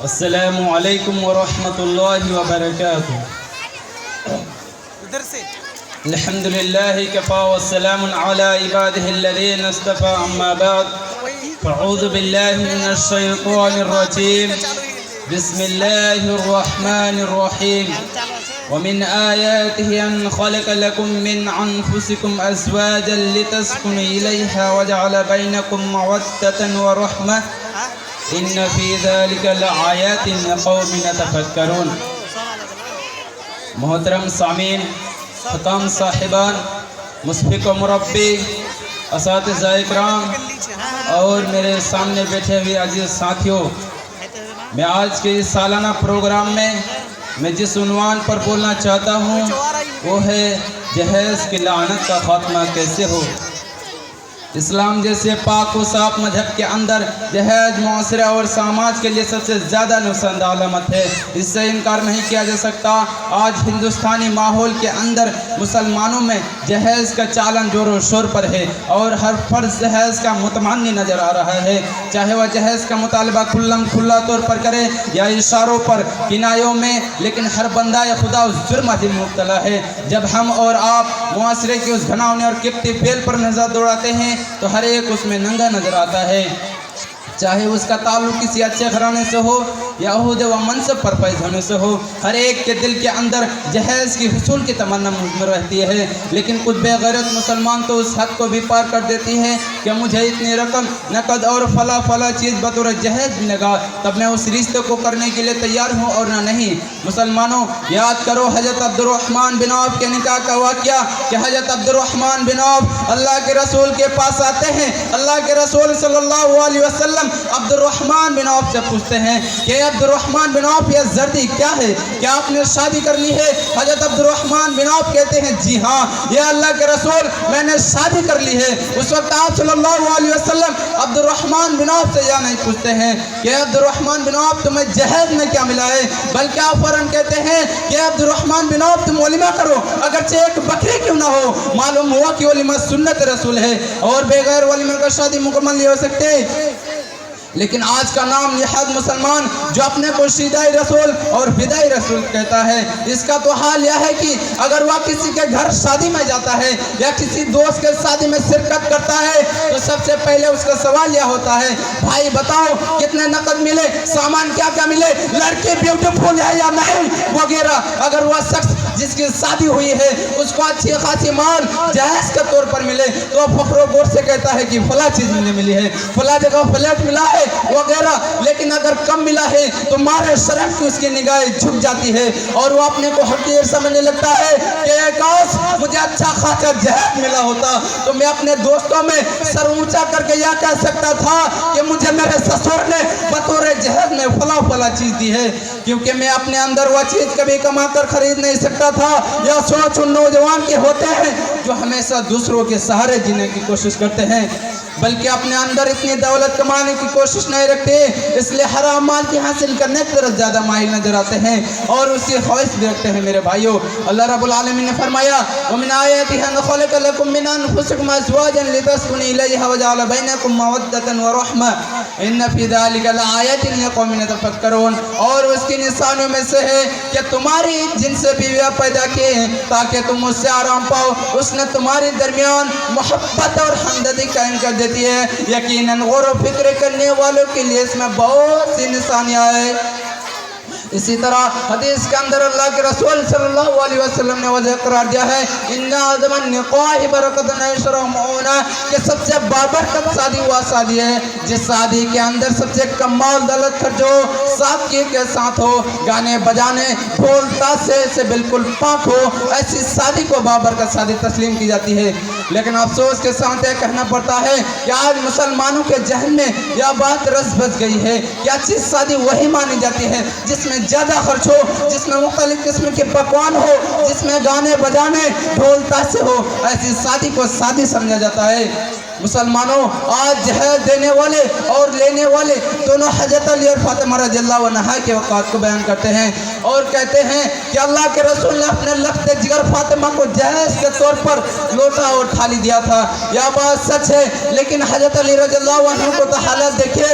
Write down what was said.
السلام علیکم ورحمۃ اللہ وبرکاتہ۔ الحمد للہ کفا والسلام علی عبادہ الذین اصطفى، اما بعد فاعوذ باللہ من الشیطان الرجیم، بسم اللہ الرحمن الرحیم۔ ومن آیاته أن خلق لكم من أنفسكم أزواجا لتسكنوا إليها وجعل بينكم مودة ورحمة إن في ذلك لآيات لقوم يتفكرون۔ محترم سامعین، حکام صاحبان، مشفق و مربی، اساتذہ اکرام اور میرے سامنے بیٹھے ہوئے عزیز ساتھیوں، میں آج کے اس سالانہ پروگرام میں جس عنوان پر بولنا چاہتا ہوں وہ ہے جہیز کی لعنت کا خاتمہ کیسے ہو۔ اسلام جیسے پاک و صاف مذہب کے اندر جہیز معاشرہ اور سماج کے لیے سب سے زیادہ نقصان دہ علامت ہے، اس سے انکار نہیں کیا جا سکتا۔ آج ہندوستانی ماحول کے اندر مسلمانوں میں جہیز کا چالن زور و شور پر ہے اور ہر فرد جہیز کا متمنی نظر آ رہا ہے، چاہے وہ جہیز کا مطالبہ کھلا طور پر کرے یا اشاروں پر، کنایوں میں، لیکن ہر بندہ خدا اس جرم میں مبتلا ہے۔ جب ہم اور آپ معاشرے کی اس گھناؤنے اور کپٹی پیل پر نظر دوڑاتے ہیں تو ہر ایک اس میں ننگا نظر آتا ہے، چاہے اس کا تعلق کسی اچھے گھرانے سے ہو یا عہدے و منصب پر فائز ہونے سے ہو۔ ہر ایک کے دل کے اندر جہیز کی حصول کی تمنا مضمر رہتی ہے، لیکن کچھ بے غیرت مسلمان تو اس حد کو بھی پار کر دیتی ہے کہ مجھے اتنی رقم نقد اور فلا چیز بطور جہیز ملے گا تب میں اس رشتے کو کرنے کے لیے تیار ہوں اور نہ نہیں۔ مسلمانوں، یاد کرو حضرت عبد الرحمن بن عوف کے نکاح کا واقعہ کہ حضرت عبد الرحمن بن عوف اللہ کے رسول کے پاس آتے ہیں۔ اللہ کے رسول صلی اللہ علیہ وسلم عبد الرحمن بن عوف سے پوچھتے ہیں کہ عبد الرحمن بن عوف یہ زردی کیا ہے، کیا آپ نے شادی کر لی ہے؟ حضرت عبد الرحمن بن عوف کہتے ہیں جی ہاں یا اللہ کے رسول میں نے شادی کر لی ہے۔ اس وقت آپ صلی اللہ علیہ وسلم عبد الرحمن بن عوف سے یہ نہیں پوچھتے ہیں کہ عبد الرحمن بن عوف تمہیں جہیز میں کیا ملا ہے، بلکہ آپ فوراً کہتے ہیں کہ عبد الرحمن بن عوف تم ولیمہ کرو، اگرچہ ایک بکری کیوں نہ ہو۔ معلوم ہوا کہ ولیمہ سنت رسول ہے اور بغیر ولیمہ کا شادی مکمل نہیں ہو سکتے۔ لیکن آج کا نام نہاد مسلمان جو اپنے کو شیدائی رسول اور فدائی رسول کہتا ہے، اس کا تو حال یہ ہے کہ اگر وہ کسی کے گھر شادی میں جاتا ہے یا کسی دوست کے شادی میں شرکت کرتا ہے تو سب سے پہلے اس کا سوال یہ ہوتا ہے بھائی بتاؤ کتنے نقد ملے، سامان کیا کیا ملے، لڑکی بیوٹیفل ہے یا نہیں وغیرہ۔ اگر وہ شخص جس کی شادی ہوئی ہے اس کو اچھی خاصی مال جہیز کے طور پر ملے تو فخر و غور سے کہتا ہے کہ فلاں چیز ملی ہے، فلاں جگہ فلیٹ ملا ہے وغیرہ۔ لیکن اگر کم ملا ہے تو مارے شرم کی اس کی نگاہیں جھک جاتی ہے اور وہ اپنے کو حقیر سمجھنے لگتا ہے کہ کاش مجھے اچھا خاصا جہیز ملا ہوتا تو میں اپنے دوستوں میں سر اونچا کر کے یہ کہہ سکتا تھا کہ مجھے میرے سسور نے بطور جہیز میں فلاں چیز دی ہے، کیونکہ میں اپنے اندر وہ چیز کبھی کما کر خرید نہیں سکتا تھا۔ یا سوچ ان نوجوان کے ہوتے ہیں جو ہمیشہ دوسروں کے سہارے جینے کی کوشش کرتے ہیں بلکہ اپنے اندر اتنی دولت کمانے کی کوشش نہیں رکھتے، اس لیے حرام مال کی حاصل کرنے کی طرف زیادہ مائل نظر آتے ہیں اور اس کی خواہش بھی رکھتے ہیں۔ میرے بھائیوں، اللہ رب العالمین نے فرمایا وَمِنْ آیَاتِهِ أَنْ خَلَقَ لَكُم مِّنْ أَنفُسِكُمْ أَزْوَاجًا لِتَسْكُنُوا إِلَيْهَا وَجَعَلَ بَيْنَكُم مَّوَدَّةً وَرَحْمَةً إِنَّ فِي ذَلِكَ لَآيَاتٍ لِقَوْمٍ يَتَفَكَّرُونَ۔ اور اس کی نشانیوں میں سے ہے کہ تمہاری جن سے بیویاں پیدا کی ہیں تاکہ تم اس سے آرام پاؤ، اس نے تمہارے درمیان محبت اور ہمدردی قائم کر دیتی ہے۔ یقیناً غور و فکر کرنے والوں کے لیے اس میں بہت سی نشانیاں ہیں۔ اسی طرح حدیث کے اندر اللہ کے رسول صلی اللہ علیہ وسلم نے وضع قرار دیا ہے ان اعظم النکاح برکت عشر معونہ کہ سب سے بابرکت شادی وہ شادی ہے جس شادی کے اندر سب سے کمال دولت خرچ ہو، سادگی کے ساتھ ہو، گانے بجانے ڈھول تاشے سے بالکل پاک ہو، ایسی شادی کو بابرکت شادی تسلیم کی جاتی ہے۔ لیکن افسوس کے ساتھ یہ کہنا پڑتا ہے کہ آج مسلمانوں کے ذہن میں یہ بات رس بس گئی ہے کہ اچھی شادی وہی مانی جاتی ہے جس میں زیادہ خرچ ہو، جس میں مختلف قسم کے پکوان ہو، جس میں گانے بجانے ڈھول تاشے ہو، ایسی شادی کو شادی سمجھا جاتا ہے۔ مسلمانوں، آج جہیز دینے والے اور لینے والے دونوں حضرت علی اور فاطمہ رضی اللہ عنہا کے وقات کو بیان کرتے ہیں اور کہتے ہیں کہ اللہ کے رسول نے اپنے لخت جگر فاطمہ کو جہیز کے طور پر لوٹا اور تھالی دیا تھا۔ یہ بات سچ ہے، لیکن حضرت علی رضی اللہ عنہ کو تو حالت دیکھیے